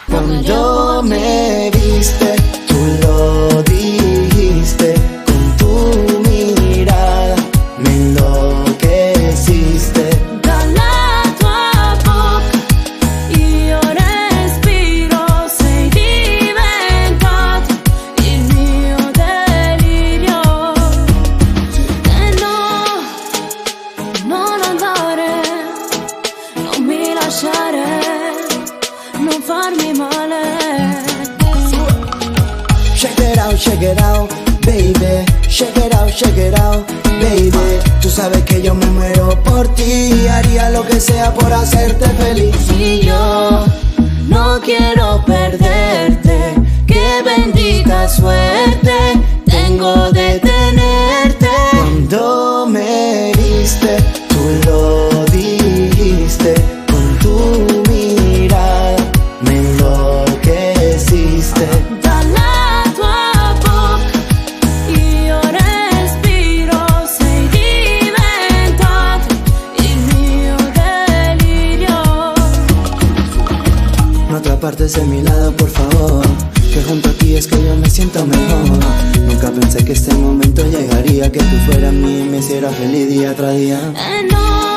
Cuando me viste, tú lo dijiste, con tu mirada me enloqueciste. Dalla tua bocca io respiro, sei diventato il mio delirio. E no, non andare, non mi lasciare, non farmi male. Shake it out, baby. Shake it out, baby. Tú sabes que yo me muero por ti, haría lo que sea por hacerte feliz. Y yo no quiero perderte, qué bendita suerte tengo de tenerte. Cuando me viste, tú lo dijiste, con tu mirada me enloqueciste. Dalla tua bocca io respiro, sei diventato il mio delirio. No te apartes de mi lado, por favor, que junto a ti es que yo me siento mejor. Nunca pensé que este momento llegaría, que tú fueras mí y me hicieras feliz día tras día. No,